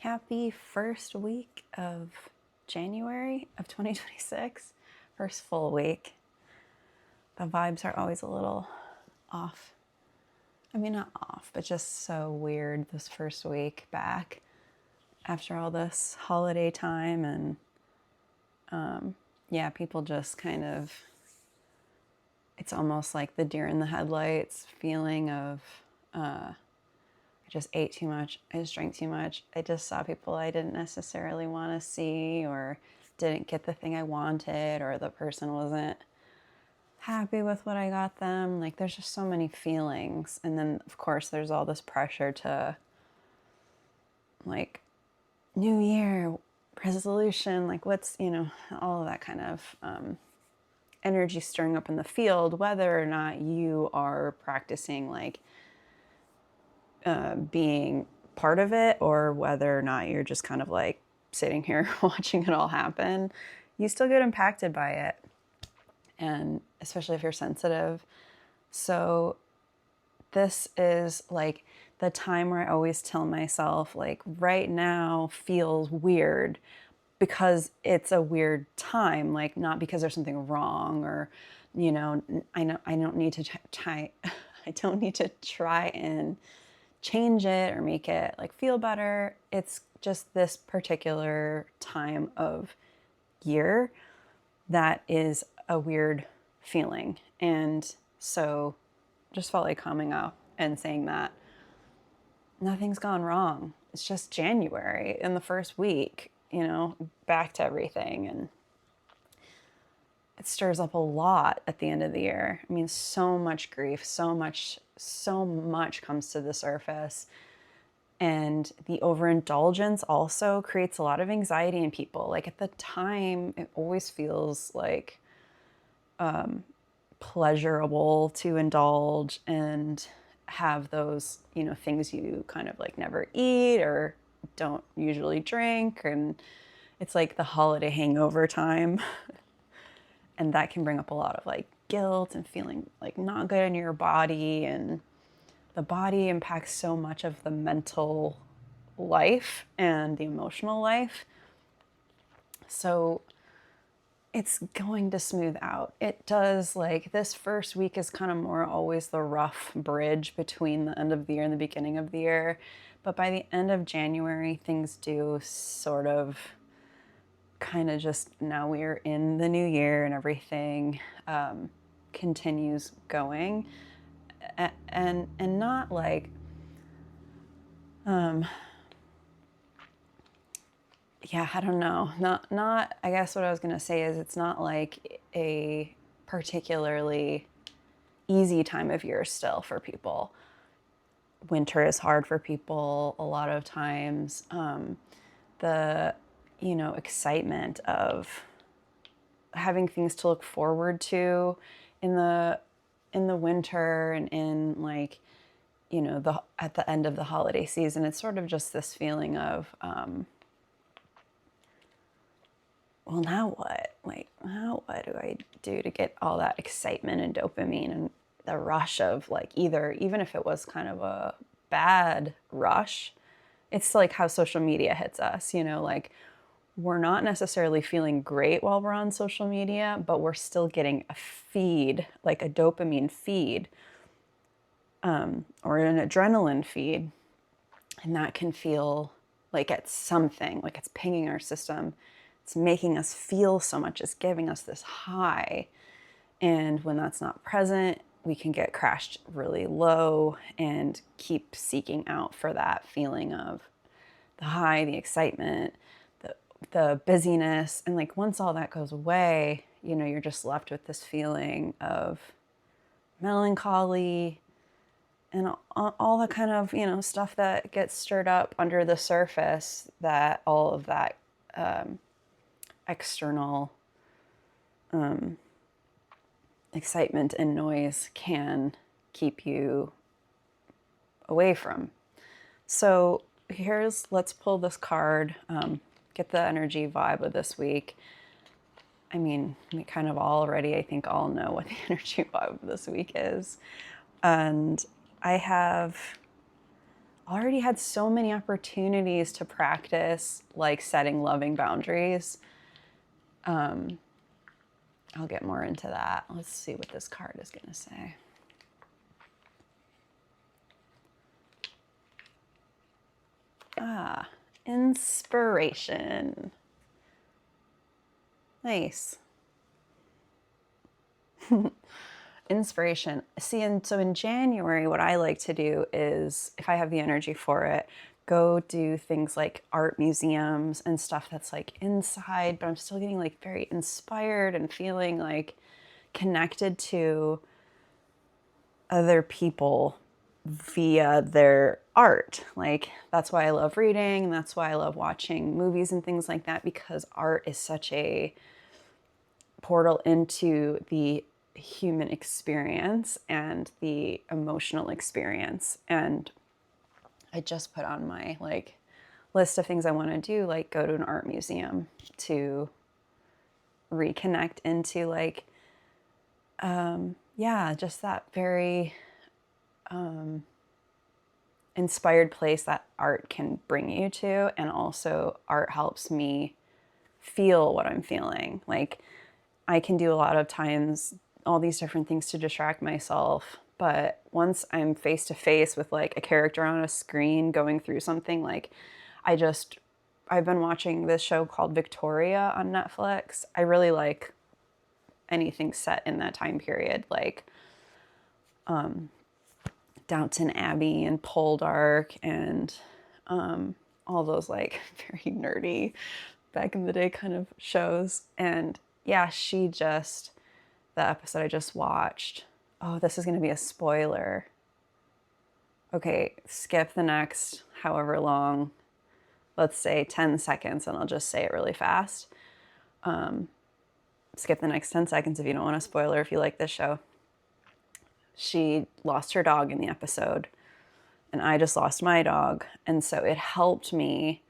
Happy first week of January of 2026. First full week. The vibes are always a little off. I mean, not off, but just so weird this first week back after all this holiday time. And yeah, people just kind of, it's almost like the deer in the headlights feeling of, I just ate too much. I just drank too much. I just saw people I didn't necessarily want to see, or didn't get the thing I wanted, or the person wasn't happy with what I got them. Like, there's just so many feelings. And then, of course, there's all this pressure to, like, new year, resolution, like, what's, all of that kind of energy stirring up in the field, whether or not you are practicing, like, being part of it, or whether or not you're just kind of like sitting here watching it all happen, you still get impacted by it. And especially if you're sensitive. So this is like the time where I always tell myself, like, right now feels weird because it's a weird time, like, not because there's something wrong, or I don't need to try I don't need to try and change it or make it like feel better. It's just this particular time of year that is a weird feeling. And so just felt like coming up and saying that nothing's gone wrong. It's just January in the first week, back to everything. And it stirs up a lot at the end of the year. I mean, so much grief, so much comes to the surface. And the overindulgence also creates a lot of anxiety in people. Like, at the time, it always feels like pleasurable to indulge and have those, things you kind of like never eat or don't usually drink. And it's like the holiday hangover time. And that can bring up a lot of like guilt and feeling like not good in your body. And the body impacts so much of the mental life and the emotional life. So it's going to smooth out. It does. Like, this first week is kind of more always the rough bridge between the end of the year and the beginning of the year. But by the end of January, things do sort of kind of just, now we're in the new year and everything continues going. And not like, yeah, I don't know. Not, I guess what I was going to say is it's not like a particularly easy time of year still for people. Winter is hard for people a lot of times. The, excitement of having things to look forward to in the winter, and in, like, the at the end of the holiday season, it's sort of just this feeling of well, now what? Like, now what do I do to get all that excitement and dopamine and the rush of, like, even if it was kind of a bad rush, it's like how social media hits us, like, we're not necessarily feeling great while we're on social media, but we're still getting a feed, like a dopamine feed, or an adrenaline feed. And that can feel like it's something, like it's pinging our system. It's making us feel so much. It's giving us this high. And when that's not present, we can get crashed really low and keep seeking out for that feeling of the high, the excitement, the busyness. And like, once all that goes away, you're just left with this feeling of melancholy and all the kind of, stuff that gets stirred up under the surface, that all of that external excitement and noise can keep you away from. So let's pull this card, get the energy vibe of this week. I mean, we kind of already, I think, all know what the energy vibe of this week is. And I have already had so many opportunities to practice like setting loving boundaries. I'll get more into that. Let's see what this card is going to say. Ah, inspiration. Nice. Inspiration. See, and so in January, what I like to do is, if I have the energy for it, go do things like art museums and stuff that's like inside, but I'm still getting like very inspired and feeling like connected to other people via their art. Like, that's why I love reading, and that's why I love watching movies and things like that, because art is such a portal into the human experience and the emotional experience. And I just put on my like list of things I want to do, like go to an art museum to reconnect into like yeah, just that very inspired place that art can bring you to. And also art helps me feel what I'm feeling. Like, I can do a lot of times all these different things to distract myself, but once I'm face to face with like a character on a screen going through something, like I've been watching this show called Victoria on Netflix. I really like anything set in that time period, like Downton Abbey and Poldark and all those like very nerdy back in the day kind of shows. And yeah, the episode I just watched, oh, this is going to be a spoiler. Okay, skip the next however long, let's say 10 seconds, and I'll just say it really fast. Skip the next 10 seconds if you don't want a spoiler if you like this show. She lost her dog in the episode, and I just lost my dog. And so it helped me,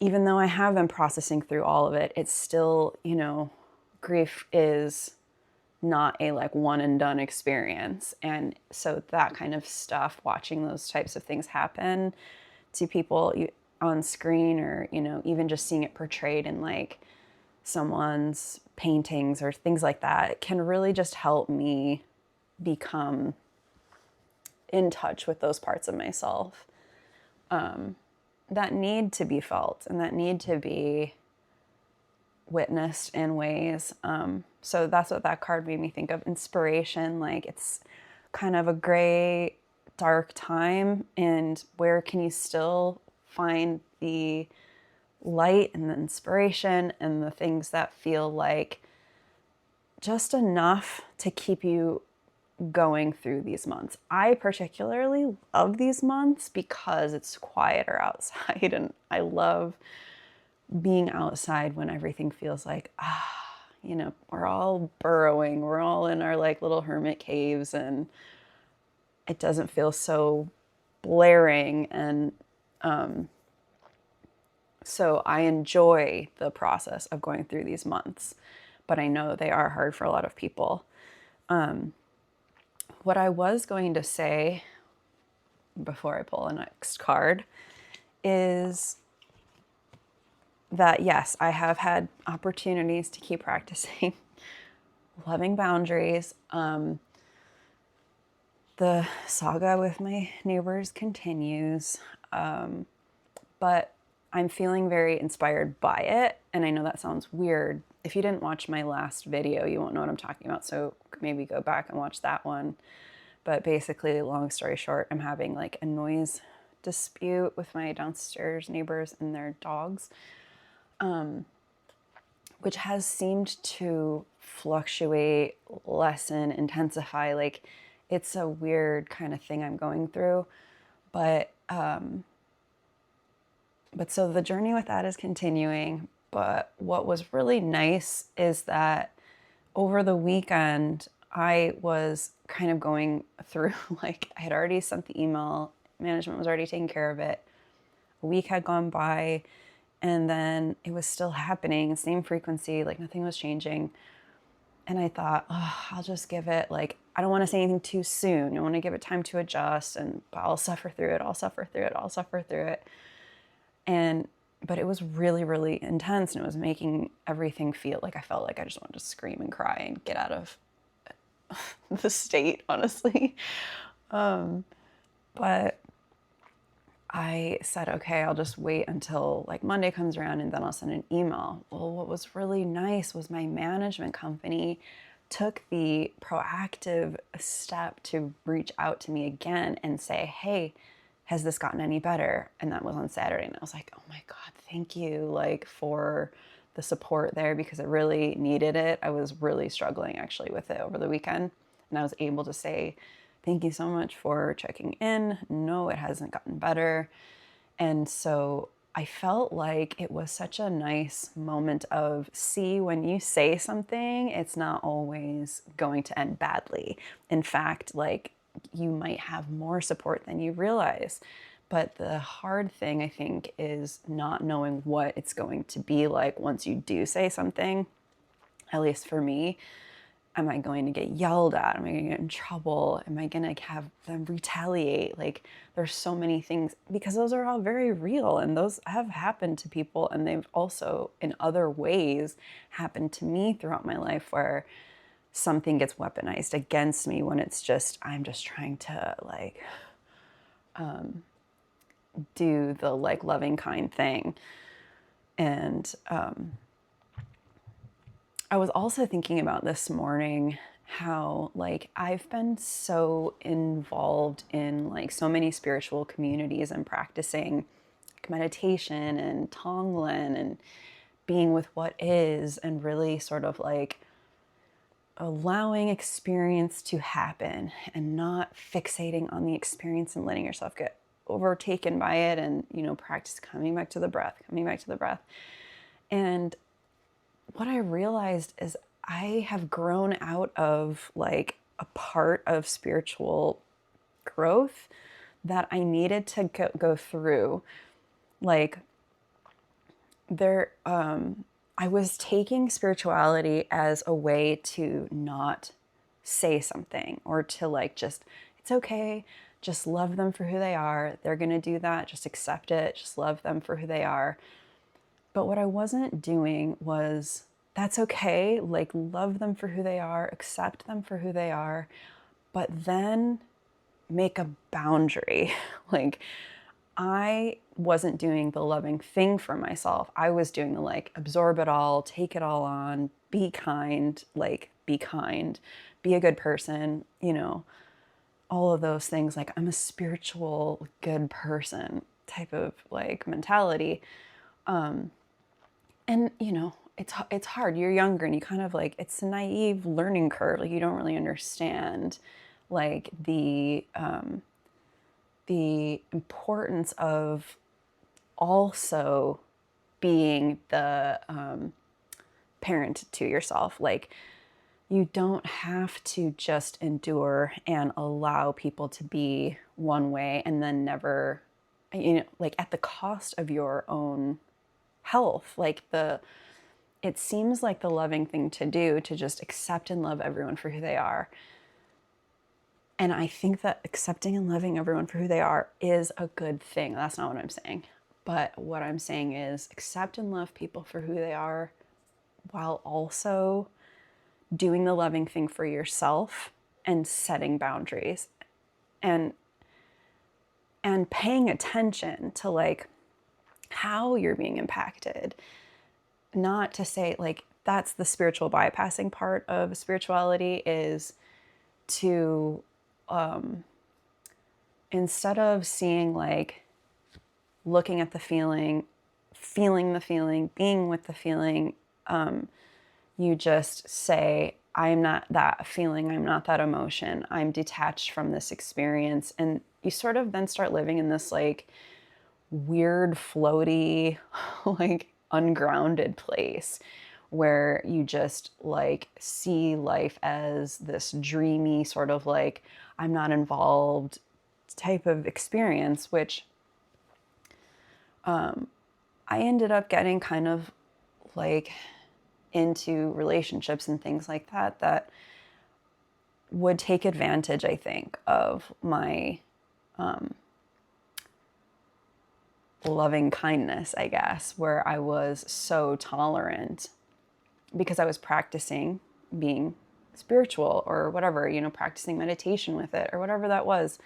even though I have been processing through all of it, it's still, grief is not a like one and done experience. And so that kind of stuff, watching those types of things happen to people on screen, or, even just seeing it portrayed in like someone's paintings or things like that, it can really just help me become in touch with those parts of myself that need to be felt and that need to be witnessed in ways. So that's what that card made me think of. Inspiration. Like, it's kind of a gray, dark time, and where can you still find the light and the inspiration and the things that feel like just enough to keep you going through these months. I particularly love these months because it's quieter outside, and I love being outside when everything feels like, we're all burrowing, we're all in our like little hermit caves, and it doesn't feel so blaring. And so I enjoy the process of going through these months, but I know they are hard for a lot of people. What I was going to say before I pull the next card is that, yes, I have had opportunities to keep practicing loving boundaries. The saga with my neighbors continues, but I'm feeling very inspired by it. And I know that sounds weird. If you didn't watch my last video, you won't know what I'm talking about. So maybe go back and watch that one. But basically, long story short, I'm having like a noise dispute with my downstairs neighbors and their dogs, which has seemed to fluctuate, lessen, intensify. Like, it's a weird kind of thing I'm going through. But so the journey with that is continuing. But what was really nice is that over the weekend, I was kind of going through, like, I had already sent the email, management was already taking care of it. A week had gone by, and then it was still happening, same frequency, like nothing was changing. And I thought, oh, I'll just give it like I don't want to say anything too soon. I want to give it time to adjust, and but I'll suffer through it. I'll suffer through it. I'll suffer through it. And but it was really, really intense, and it was making everything feel like I felt like I just wanted to scream and cry and get out of the state, honestly. But I said, okay, I'll just wait until like Monday comes around and then I'll send an email. Well, what was really nice was my management company took the proactive step to reach out to me again and say, hey, has this gotten any better? And that was on Saturday. And I was like, oh my God, thank you like for the support there, because I really needed it. I was really struggling actually with it over the weekend. And I was able to say, thank you so much for checking in. No, it hasn't gotten better. And so I felt like it was such a nice moment of, see, when you say something, it's not always going to end badly. In fact, like you might have more support than you realize. But the hard thing, I think, is not knowing what it's going to be like once you do say something. At least for me, am I going to get yelled at? Am I going to get in trouble? Am I going to have them retaliate? Like, there's so many things, because those are all very real, and those have happened to people, and they've also in other ways happened to me throughout my life, where something gets weaponized against me when it's just, I'm just trying to like do the like loving kind thing. And I was also thinking about this morning how like I've been so involved in like so many spiritual communities and practicing like meditation and Tonglen and being with what is, and really sort of like allowing experience to happen and not fixating on the experience and letting yourself get overtaken by it, and practice coming back to the breath, coming back to the breath. And what I realized is I have grown out of like a part of spiritual growth that I needed to go through. Like I was taking spirituality as a way to not say something, or to like just, it's okay, just love them for who they are. They're going to do that. Just accept it. Just love them for who they are. But what I wasn't doing was, that's okay, like love them for who they are, accept them for who they are, but then make a boundary. Like I wasn't doing the loving thing for myself. I was doing the like absorb it all, take it all on, be kind, like be kind, be a good person, all of those things. Like I'm a spiritual good person type of like mentality. And it's hard. You're younger and you kind of like, it's a naive learning curve. Like you don't really understand like the importance of also being the parent to yourself. Like you don't have to just endure and allow people to be one way and then never, like at the cost of your own health. Like it seems like the loving thing to do, to just accept and love everyone for who they are. And I think that accepting and loving everyone for who they are is a good thing. That's not what I'm saying. But what I'm saying is accept and love people for who they are, while also doing the loving thing for yourself and setting boundaries and paying attention to like how you're being impacted. Not to say like that's the spiritual bypassing part of spirituality, is to instead of seeing like looking at the feeling, feeling the feeling, being with the feeling, you just say, I'm not that feeling, I'm not that emotion, I'm detached from this experience. And you sort of then start living in this like weird, floaty, like ungrounded place where you just like see life as this dreamy sort of like, I'm not involved type of experience, which I ended up getting kind of like into relationships and things like that would take advantage, I think, of my loving kindness, I guess, where I was so tolerant because I was practicing being spiritual or whatever, practicing meditation with it or whatever that was.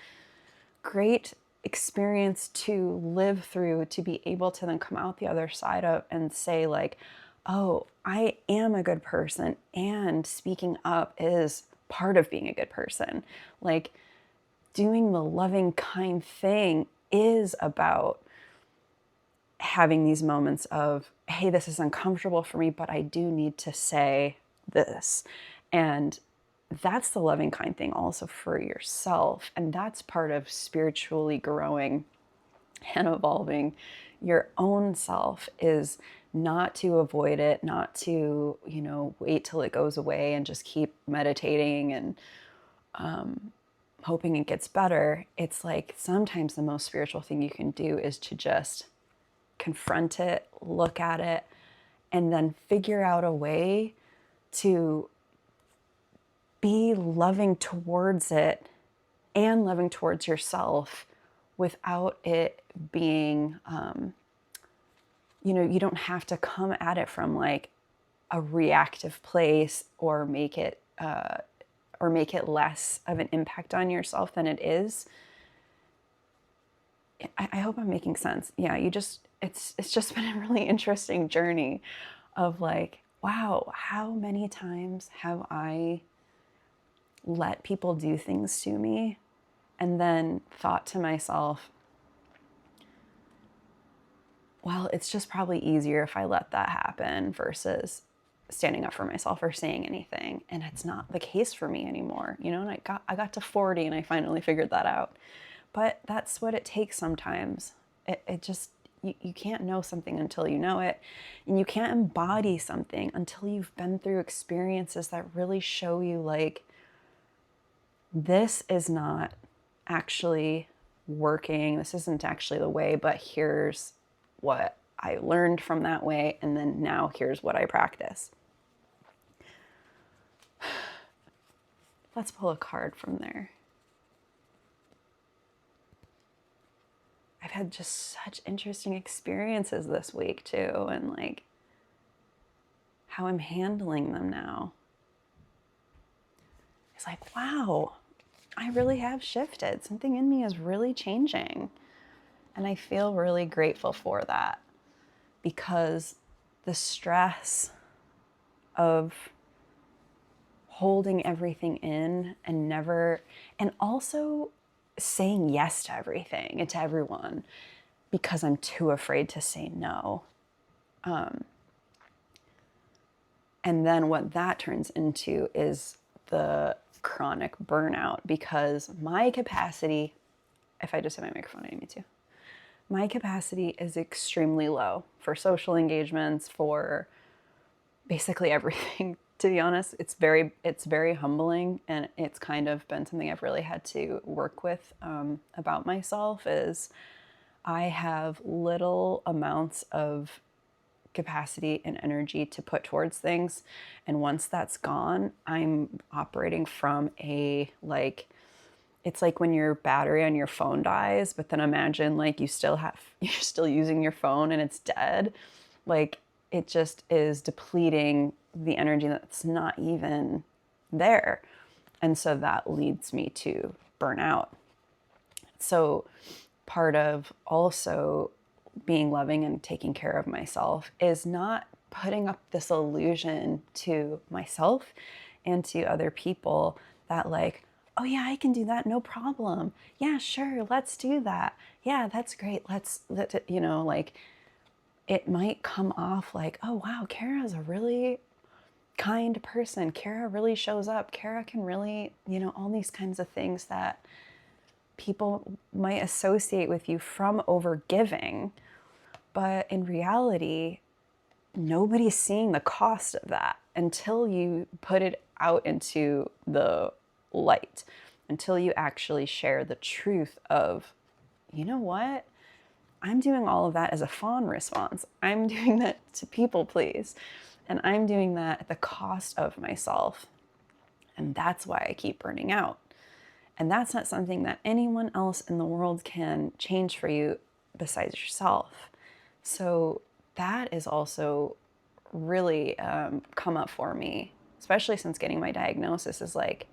Great experience to live through, to be able to then come out the other side of and say like, oh, I am a good person, and speaking up is part of being a good person. Like, doing the loving, kind thing is about having these moments of, hey, this is uncomfortable for me, but I do need to say this. And that's the loving, kind thing also for yourself. And that's part of spiritually growing and evolving your own self, is not to avoid it, not to, wait till it goes away and just keep meditating and hoping it gets better. It's like sometimes the most spiritual thing you can do is to just confront it, look at it, and then figure out a way to be loving towards it and loving towards yourself without it being, you don't have to come at it from like a reactive place or make it less of an impact on yourself than it is. I hope I'm making sense. Yeah, it's just been a really interesting journey of like, wow, how many times have I let people do things to me and then thought to myself, well, it's just probably easier if I let that happen versus standing up for myself or saying anything. And it's not the case for me anymore, and I got to 40 and I finally figured that out. But that's what it takes sometimes. It just, you can't know something until you know it. And you can't embody something until you've been through experiences that really show you like, this is not actually working. This isn't actually the way, but here's what I learned from that way. And then now here's what I practice. Let's pull a card from there. I've had just such interesting experiences this week too, and like how I'm handling them now. It's like, wow, I really have shifted. Something in me is really changing. And I feel really grateful for that, because the stress of holding everything in and also saying yes to everything and to everyone because I'm too afraid to say no. And then what that turns into is the chronic burnout, because my capacity, if I just hit my microphone, I need to. My capacity is extremely low for social engagements, for basically everything. To be honest, it's very humbling, and it's kind of been something I've really had to work with about myself. Is I have little amounts of capacity and energy to put towards things, and once that's gone, I'm operating from a like. It's like when your battery on your phone dies, but then imagine like you're still using your phone and it's dead. Like, it just is depleting the energy that's not even there. And so that leads me to burnout. So part of also being loving and taking care of myself is not putting up this illusion to myself and to other people that like, oh yeah, I can do that, no problem. Yeah, sure, let's do that. Yeah, that's great. Let's like, it might come off like, oh wow, Kara's a really kind person. Kara really shows up. Kara can really, all these kinds of things that people might associate with you from overgiving. But in reality, nobody's seeing the cost of that until you put it out into the light, until you actually share the truth of, you know what? I'm doing all of that as a fawn response. I'm doing that to people please. And I'm doing that at the cost of myself. And that's why I keep burning out. And that's not something that anyone else in the world can change for you besides yourself. So that is also really come up for me, especially since getting my diagnosis, is like,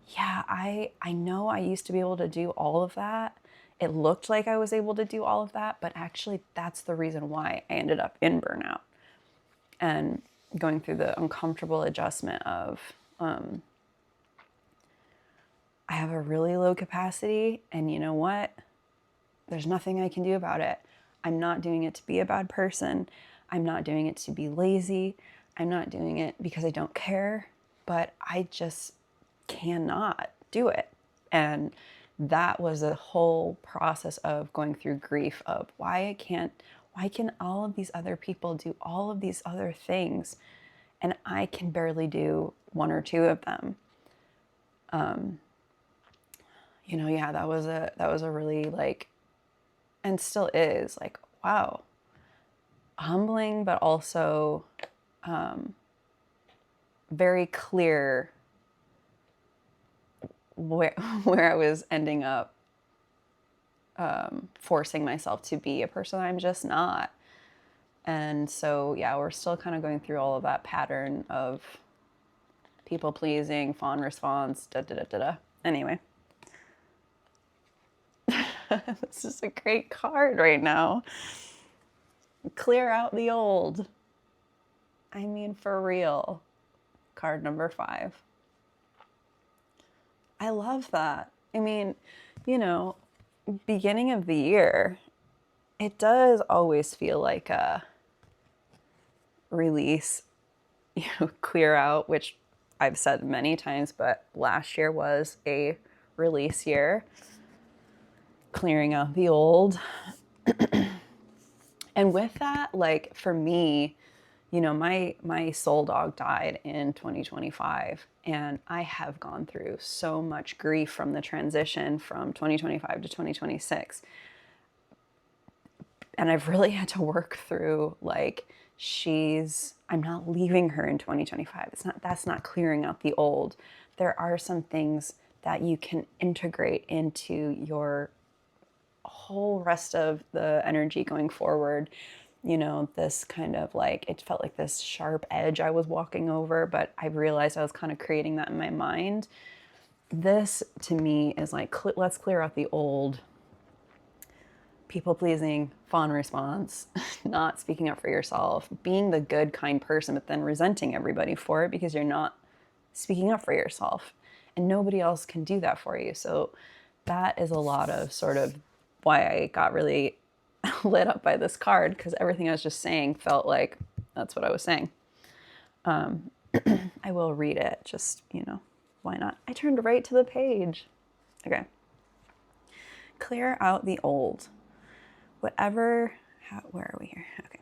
yeah, I know I used to be able to do all of that. It looked like I was able to do all of that, but actually that's the reason why I ended up in burnout and going through the uncomfortable adjustment of I have a really low capacity, and you know what? There's nothing I can do about it. I'm not doing it to be a bad person. I'm not doing it to be lazy. I'm not doing it because I don't care, but I just cannot do it. And that was a whole process of going through grief of why can all of these other people do all of these other things and I can barely do one or two of them. Yeah, that was a really like, and still is like, wow, humbling, but also very clear where I was ending up forcing myself to be a person I'm just not. And so, yeah, we're still kind of going through all of that pattern of people pleasing, fawn response, da da da da da. Anyway, this is a great card right now. Clear out the old. I mean, for real. Card number 5. I love that. I mean, beginning of the year, it does always feel like a release, clear out, which I've said many times, but last year was a release year, clearing out the old. And with that, like for me, my soul dog died in 2025, and I have gone through so much grief from the transition from 2025 to 2026. And I've really had to work through like, I'm not leaving her in 2025. That's not clearing out the old. There are some things that you can integrate into your whole rest of the energy going forward. This kind of like, it felt like this sharp edge I was walking over, but I realized I was kind of creating that in my mind. This to me is like, let's clear out the old. People pleasing, fawn response, not speaking up for yourself, being the good, kind person, but then resenting everybody for it because you're not speaking up for yourself. And nobody else can do that for you. So that is a lot of sort of why I got really lit up by this card, because everything I was just saying felt like that's what I was saying. I will read it, just, why not? I turned right to the page. Okay. Clear out the old. Where are we here? Okay.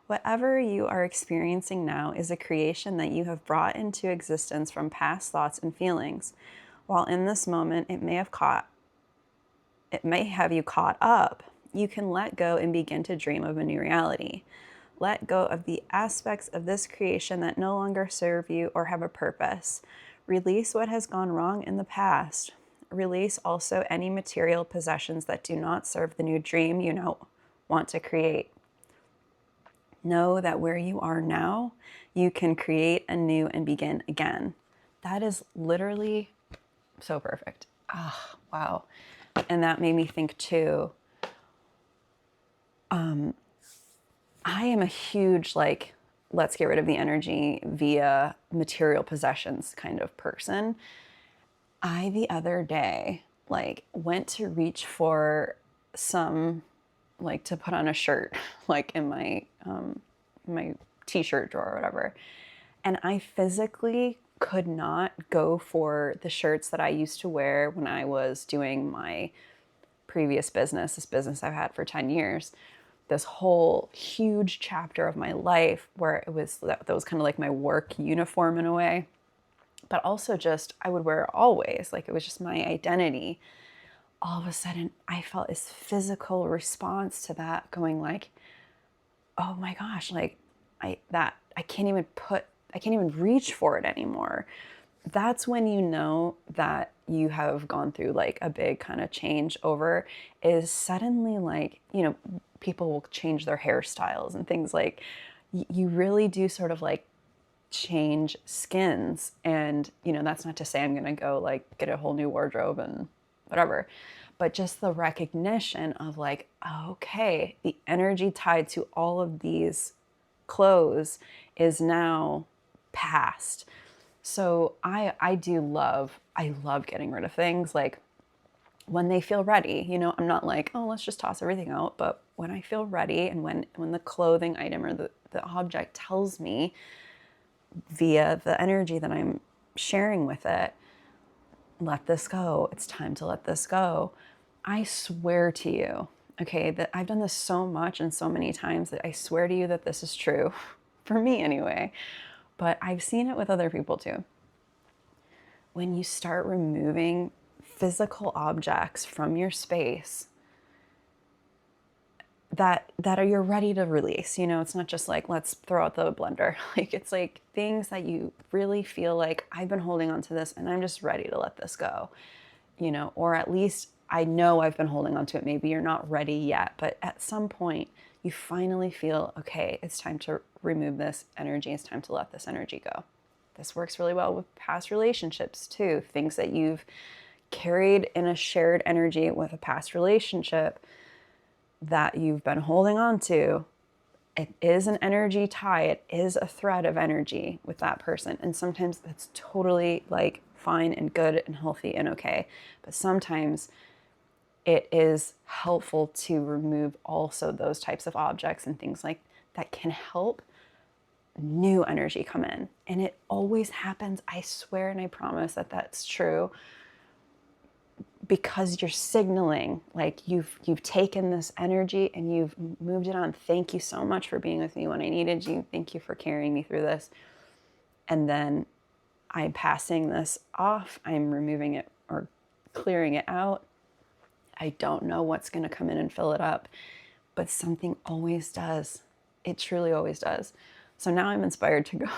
Whatever you are experiencing now is a creation that you have brought into existence from past thoughts and feelings. While in this moment, it may have you caught up, you can let go and begin to dream of a new reality. Let go of the aspects of this creation that no longer serve you or have a purpose. Release what has gone wrong in the past. Release also any material possessions that do not serve the new dream you now want to create. Know that where you are now, you can create anew and begin again. That is literally so perfect. Ah, wow. And that made me think too, I am a huge, like, let's get rid of the energy via material possessions kind of person. I, the other day, like, went to reach for some, like, to put on a shirt, like, in my t-shirt drawer or whatever. And I physically could not go for the shirts that I used to wear when I was doing my previous business, this business I've had for 10 years. This whole huge chapter of my life where that was kind of like my work uniform in a way. But also just, I would wear it always. Like, it was just my identity. All of a sudden, I felt this physical response to that, going like, oh my gosh, like I can't even reach for it anymore. that's when you know that you have gone through like a big kind of change over, is suddenly like, you know, people will change their hairstyles and things like you really do sort of like change skins. And, you know, that's not to say I'm going to go like get a whole new wardrobe and whatever, but just the recognition of like, okay, the energy tied to all of these clothes is now past. So I love getting rid of things like when they feel ready. You know, I'm not like, oh, let's just toss everything out, but when I feel ready and when the clothing item or the object tells me via the energy that I'm sharing with it, let this go. It's time to let this go. I swear to you, okay, that I've done this so much and so many times that I swear to you that this is true for me anyway. But I've seen it with other people too. When you start removing physical objects from your space that are you're ready to release, you know, it's not just like let's throw out the blender. Like it's like things that you really feel like I've been holding on to this and I'm just ready to let this go, you know, or at least I know I've been holding on to it. Maybe you're not ready yet, but at some point you finally feel, okay, it's time to remove this energy. It's time to let this energy go. This works really well with past relationships too. Things that you've carried in a shared energy with a past relationship that you've been holding on to. It is an energy tie. It is a thread of energy with that person. And sometimes that's totally like fine and good and healthy and okay. But sometimes it is helpful to remove also those types of objects and things like that can help new energy come in. And it always happens. I swear and I promise that that's true, because you're signaling like you've taken this energy and you've moved it on. Thank you so much for being with me when I needed you. Thank you for carrying me through this. And then I'm passing this off. I'm removing it or clearing it out. I don't know what's going to come in and fill it up, but something always does. It truly always does. So now I'm inspired to go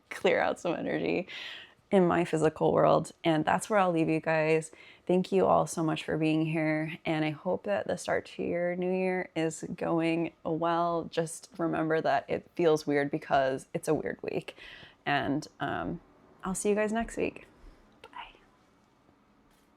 clear out some energy in my physical world. And that's where I'll leave you guys. Thank you all so much for being here. And I hope that the start to your new year is going well. Just remember that it feels weird because it's a weird week. And I'll see you guys next week.